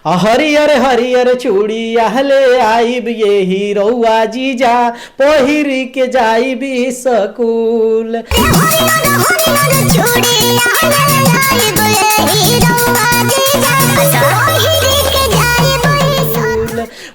हरियर हरियर चूड़िया ले आइब ये हीरोआ जीजा पहिर के जाइब स्कूल।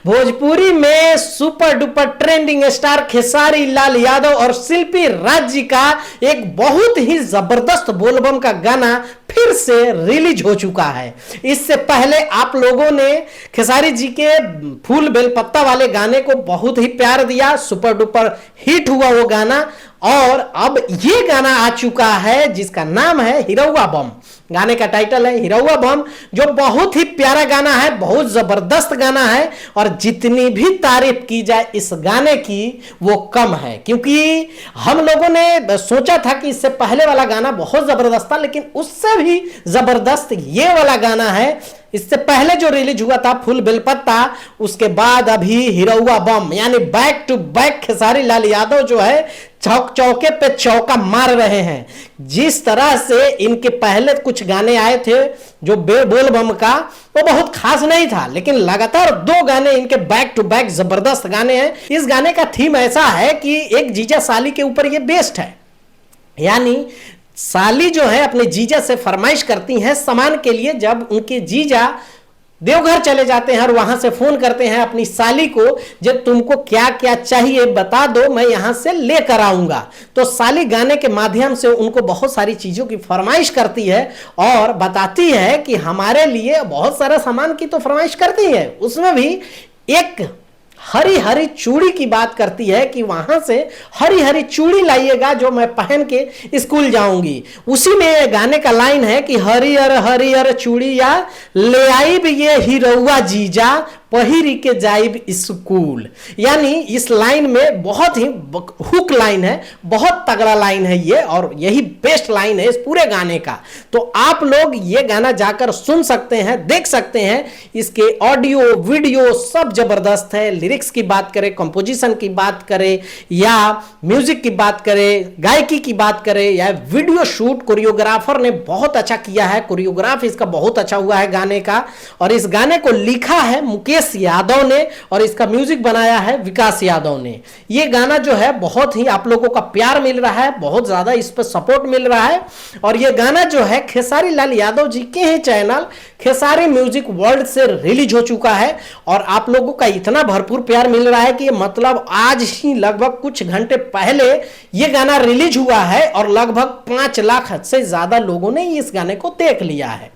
भोजपुरी में super duper trending star Khesari Lal Yadav और शिल्पी राज जी का एक बहुत ही जबरदस्त बोलबम का गाना फिर से रिलीज हो चुका है। इससे पहले आप लोगों ने खेसारी जी के फूल बेलपत्ता वाले गाने को बहुत ही प्यार दिया, सुपर डुपर हिट हुआ वो गाना। और अब ये गाना आ चुका है जिसका नाम है हिरौआ बम। गाने का टाइटल है हिरौआ बम, जो बहुत ही प्यारा गाना है, बहुत जबरदस्त गाना है। और जितनी भी तारीफ की जाए इस गाने की वो कम है, क्योंकि हम लोगों ने सोचा था कि इससे पहले वाला गाना बहुत जबरदस्त था, लेकिन उससे भी जबरदस्त ये वाला गाना है। इससे पहले जो रिलीज हुआ था फूल बेलपत्ता, उसके बाद अभी हिरौआ बम, यानी back to back Khesari Lal Yadav जो है चौके पे चौका मार रहे हैं। जिस तरह से इनके पहले कुछ गाने आए थे जो बोल बम का, वो बहुत खास नहीं था, लेकिन लगातार दो गाने इनके बैक टू बैक जबरदस्त गाने हैं। इस गाने का थीम ऐसा है कि एक जीजा साली के ऊपर ये बेस्ड है, यानी साली जो है अपने जीजा से फरमाइश करती हैं सामान के लिए। जब उनके जीजा देवघर चले जाते हैं और वहां से फोन करते हैं अपनी साली को, जब तुमको क्या क्या चाहिए बता दो, मैं यहां से लेकर आऊंगा। तो साली गाने के माध्यम से उनको बहुत सारी चीजों की फरमाइश करती है और बताती है कि हमारे लिए बहुत सारा सामान की तो फरमाइश करती है, उसमें भी एक हरी हरी चूड़ी की बात करती है कि वहां से हरी हरी चूड़ी लाइएगा जो मैं पहन के स्कूल जाऊंगी। उसी में ये गाने का लाइन है कि हरियर हरियर चूड़िया ले आइब ये हिरौआ जीजा पहिर के जाइब स्कूल। यानी इस लाइन में बहुत ही हुक लाइन है, बहुत तगड़ा लाइन है ये, और यही बेस्ट लाइन है इस पूरे गाने का। तो आप लोग ये गाना जाकर सुन सकते हैं, देख सकते हैं। इसके ऑडियो वीडियो सब जबरदस्त है। लिरिक्स की बात करें, कंपोजिशन की बात करें, या म्यूजिक की बात करें, गायकी की बात करें, या वीडियो शूट कोरियोग्राफर ने बहुत अच्छा किया है। कोरियोग्राफ इसका बहुत अच्छा हुआ है गाने का। और इस गाने को लिखा है मुकेश यादव ने और इसका म्यूजिक बनाया है विकास यादव ने। ये गाना जो है बहुत ही आप लोगों का प्यार मिल रहा है, बहुत ज्यादा इस पर सपोर्ट मिल रहा है। और ये गाना जो है खेसारी लाल यादव जी के ही चैनल खेसारी म्यूजिक वर्ल्ड से रिलीज हो चुका है। और आप लोगों का इतना भरपूर प्यार मिल रहा है कि मतलब आज ही लगभग कुछ घंटे पहले ये गाना रिलीज हुआ है और लगभग 5 लाख से ज्यादा लोगों ने इस गाने को देख लिया है।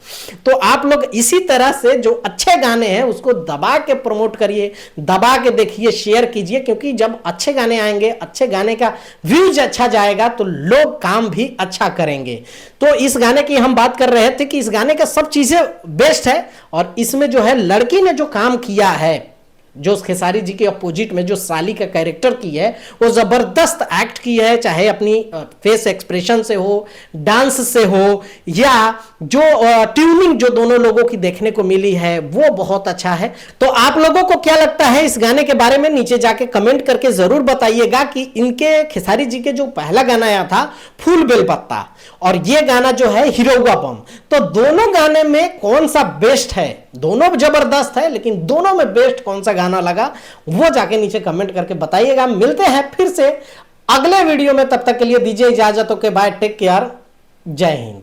तो आप लोग इसी तरह से जो अच्छे गाने हैं उसको दबा के प्रमोट करिए, दबा के देखिए, शेयर कीजिए, क्योंकि जब अच्छे गाने आएंगे, अच्छे गाने का व्यूज अच्छा जाएगा तो लोग काम भी अच्छा करेंगे। तो इस गाने की हम बात कर रहे थे कि इस गाने का सब चीजें बेस्ट है। और इसमें जो है लड़की ने जो काम किया है, जो खेसारी जी के अपोजिट में जो साली का कैरेक्टर की है, वो जबरदस्त एक्ट की है, चाहे अपनी फेस एक्सप्रेशन से हो, डांस से हो, या जो ट्यूनिंग जो दोनों लोगों की देखने को मिली है वो बहुत अच्छा है। तो आप लोगों को क्या लगता है इस गाने के बारे में नीचे जाके कमेंट करके जरूर बताइएगा कि इनके खेसारी जी के जो पहला गाना आया था फूल बेलपत्ता और ये गाना जो है हिरौआ बम, तो दोनों गाने में कौन सा बेस्ट है। दोनों जबरदस्त है, लेकिन दोनों में बेस्ट कौन सा गाना लगा वो जाके नीचे कमेंट करके बताइएगा। मिलते हैं फिर से अगले वीडियो में, तब तक के लिए दीजिए इजाजत। ओके बाय, टेक केयर, जय हिंद।